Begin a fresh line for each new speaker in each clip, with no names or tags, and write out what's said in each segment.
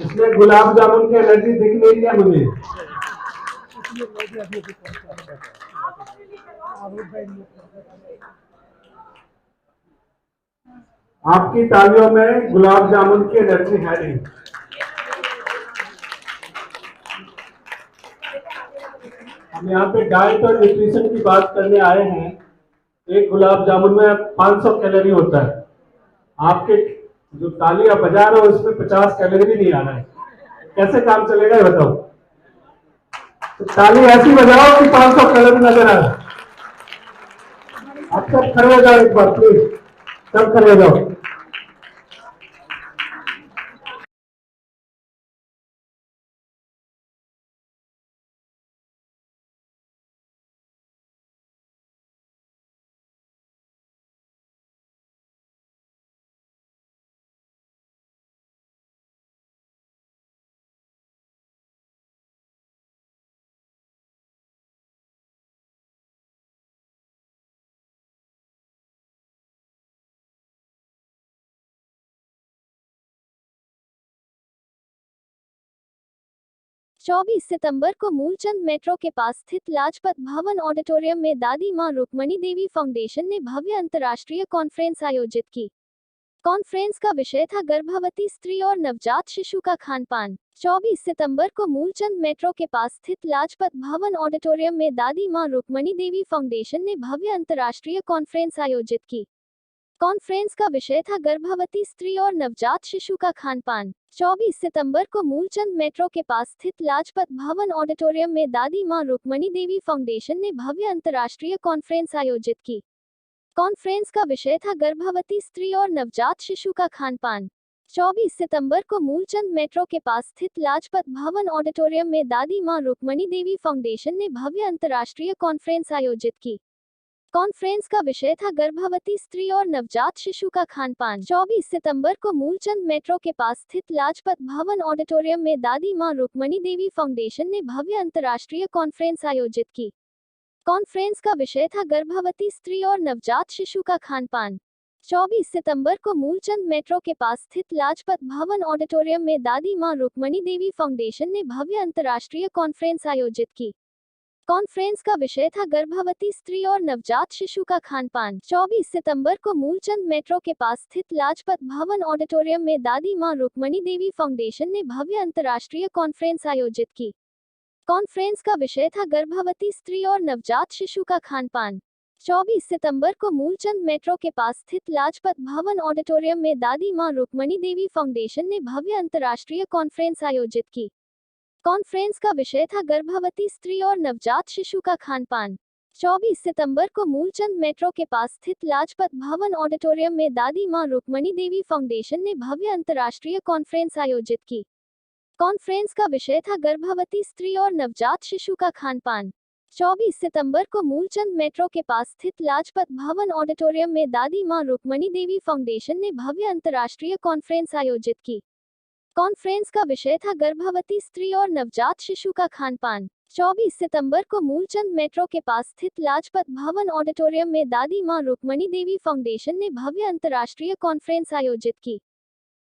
इसमें गुलाब जामुन की एनर्जी दिख नहीं है मुझे। आपकी तालियों में गुलाब जामुन की एनर्जी है नहीं। हम यहाँ पे डाइट और न्यूट्रिशन की बात करने आए हैं। एक गुलाब जामुन में 500 कैलोरी होता है। आपके जो तालियां बजा रहे हो उसमें 50 कैलोरी भी नहीं आ रहा है, कैसे काम चलेगा ये बताओ। तो ताली ऐसी बजाओ कि 500 कैलोरी नजर आए। आप सब खड़े हो जाओ एक बार प्लीज, सब खड़े हो जाओ।
चौबीस सितंबर को मूलचंद मेट्रो के पास स्थित लाजपत भवन ऑडिटोरियम में दादी मां रुक्मणी देवी फाउंडेशन ने भव्य अंतर्राष्ट्रीय कॉन्फ्रेंस आयोजित की। कॉन्फ्रेंस का विषय था गर्भवती स्त्री और नवजात शिशु का खानपान। 24 सितंबर को मूलचंद मेट्रो के पास स्थित लाजपत भवन ऑडिटोरियम में दादी मां रुक्मणी देवी फाउंडेशन ने भव्य अंतर्राष्ट्रीय कॉन्फ्रेंस आयोजित की। कॉन्फ्रेंस का विषय था गर्भवती स्त्री और नवजात शिशु का खानपान। 24 सितंबर को मूलचंद मेट्रो के पास स्थित लाजपत भवन ऑडिटोरियम में दादी मां रुक्मणी देवी फाउंडेशन ने भव्य अंतर्राष्ट्रीय कॉन्फ्रेंस आयोजित की। कॉन्फ्रेंस का विषय था गर्भवती स्त्री और नवजात शिशु का खानपान। 24 सितंबर को मूलचंद मेट्रो के पास स्थित लाजपत भवन ऑडिटोरियम में दादी मां रुक्मणी देवी फाउंडेशन ने भव्य अंतर्राष्ट्रीय कॉन्फ्रेंस आयोजित की। कॉन्फ्रेंस का विषय था गर्भवती स्त्री और नवजात शिशु का खानपान। 24 सितंबर को मूलचंद मेट्रो के पास स्थित लाजपत भवन ऑडिटोरियम में दादी मां रुक्मणी देवी फाउंडेशन ने भव्य अंतर्राष्ट्रीय कॉन्फ्रेंस आयोजित की। कॉन्फ्रेंस का विषय था गर्भवती स्त्री और नवजात शिशु का खानपान। 24 सितंबर को मूलचंद मेट्रो के पास स्थित लाजपत भवन ऑडिटोरियम में दादी मां रुक्मणी देवी फाउंडेशन ने भव्य अंतर्राष्ट्रीय कॉन्फ्रेंस आयोजित की। कॉन्फ्रेंस का विषय था गर्भवती स्त्री और नवजात शिशु का खानपान। 24 सितंबर को मूलचंद मेट्रो के पास स्थित लाजपत भवन ऑडिटोरियम में दादी मां रुक्मणी देवी फाउंडेशन ने भव्य अंतर्राष्ट्रीय कॉन्फ्रेंस आयोजित की। कॉन्फ्रेंस का विषय था गर्भवती स्त्री और नवजात शिशु का खानपान। 24 सितंबर को मूलचंद मेट्रो के पास स्थित लाजपत भवन ऑडिटोरियम में दादी मां रुक्मणी देवी फाउंडेशन ने भव्य अंतर्राष्ट्रीय कॉन्फ्रेंस आयोजित की। कॉन्फ्रेंस का विषय था गर्भवती स्त्री और नवजात शिशु का खानपान। 24 सितंबर को मूलचंद मेट्रो के पास स्थित लाजपत भवन ऑडिटोरियम में दादी मां रुक्मणी देवी फाउंडेशन ने भव्य अंतर्राष्ट्रीय कॉन्फ्रेंस आयोजित की। कॉन्फ्रेंस का विषय था गर्भवती स्त्री और नवजात शिशु का खानपान। 24 सितंबर को मूलचंद मेट्रो के पास स्थित लाजपत भवन ऑडिटोरियम में दादी मां रुक्मणी देवी फाउंडेशन ने भव्य अंतर्राष्ट्रीय कॉन्फ्रेंस आयोजित की। कॉन्फ्रेंस का विषय था गर्भवती स्त्री और नवजात शिशु का खानपान। 24 सितंबर को मूलचंद मेट्रो के पास स्थित लाजपत भवन ऑडिटोरियम में दादी मां रुक्मणी देवी फाउंडेशन ने भव्य अंतर्राष्ट्रीय कॉन्फ्रेंस आयोजित की।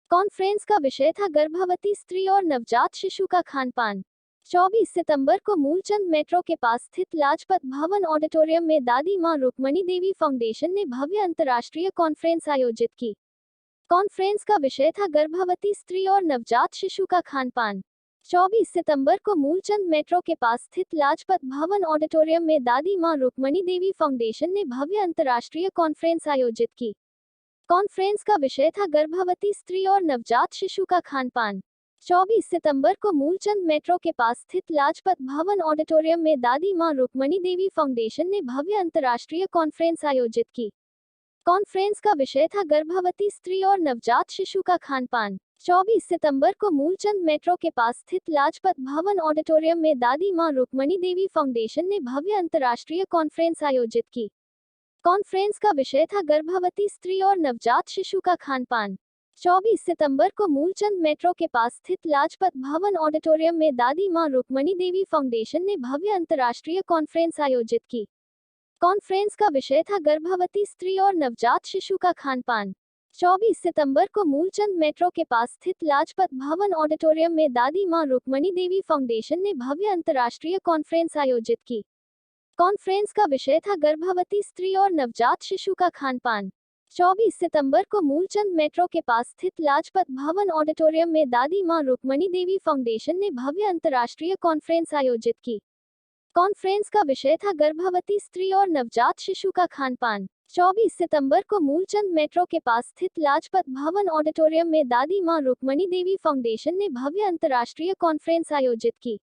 कॉन्फ्रेंस का विषय था गर्भवती स्त्री और नवजात शिशु का खानपान। 24 सितंबर को मूलचंद मेट्रो के पास स्थित लाजपत भवन ऑडिटोरियम में दादी मां रुक्मणी देवी फाउंडेशन ने भव्य अंतर्राष्ट्रीय कॉन्फ्रेंस आयोजित की। कॉन्फ्रेंस का विषय था गर्भवती स्त्री और नवजात शिशु का खानपान। 24 सितंबर को मूलचंद मेट्रो के पास स्थित लाजपत भवन ऑडिटोरियम में दादी मां रुक्मणी देवी फाउंडेशन ने भव्य अंतर्राष्ट्रीय कॉन्फ्रेंस आयोजित की। कॉन्फ्रेंस का विषय था गर्भवती स्त्री और नवजात शिशु का खानपान। 24 सितंबर को मूलचंद मेट्रो के पास स्थित लाजपत भवन ऑडिटोरियम में दादी मां रुक्मणी देवी फाउंडेशन ने भव्य अंतर्राष्ट्रीय कॉन्फ्रेंस आयोजित की। कॉन्फ्रेंस का विषय था गर्भवती स्त्री और नवजात शिशु का खानपान। 24 सितंबर को मूलचंद मेट्रो के पास स्थित लाजपत भवन ऑडिटोरियम में दादी मां रुक्मणी देवी फाउंडेशन ने भव्य अंतर्राष्ट्रीय कॉन्फ्रेंस आयोजित की। कॉन्फ्रेंस का विषय था गर्भवती स्त्री और नवजात शिशु का खानपान। 24 सितंबर को मूलचंद मेट्रो के पास स्थित लाजपत भवन ऑडिटोरियम में दादी मां रुक्मणी देवी फाउंडेशन ने भव्य अंतर्राष्ट्रीय कॉन्फ्रेंस आयोजित की। कॉन्फ्रेंस का विषय था गर्भवती स्त्री और नवजात शिशु का खानपान। 24 सितंबर को मूलचंद मेट्रो के पास स्थित लाजपत भवन ऑडिटोरियम में दादी मां रुक्मणी देवी फाउंडेशन ने भव्य अंतर्राष्ट्रीय कॉन्फ्रेंस आयोजित की। कॉन्फ्रेंस का विषय था गर्भवती स्त्री और नवजात शिशु का खानपान। 24 सितंबर को मूलचंद मेट्रो के पास स्थित लाजपत भवन ऑडिटोरियम में दादी मां रुक्मणी देवी फाउंडेशन ने भव्य अंतर्राष्ट्रीय कॉन्फ्रेंस आयोजित की। कॉन्फ्रेंस का विषय था गर्भवती स्त्री और नवजात शिशु का खानपान। 24 सितंबर को मूलचंद मेट्रो के पास स्थित लाजपत भवन ऑडिटोरियम में दादी मां रुक्मणी देवी फाउंडेशन ने भव्य अंतर्राष्ट्रीय कॉन्फ्रेंस आयोजित की।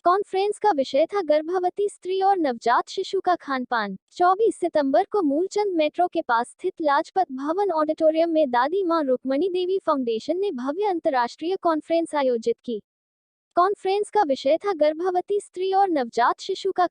कॉन्फ्रेंस का विषय था गर्भवती स्त्री और नवजात शिशु का खानपान। 24 सितंबर को मूलचंद मेट्रो के पास स्थित लाजपत भवन ऑडिटोरियम में दादी मां रुक्मणी देवी फाउंडेशन ने भव्य अंतर्राष्ट्रीय कॉन्फ्रेंस आयोजित की। कॉन्फ्रेंस का विषय था गर्भवती स्त्री और नवजात शिशु का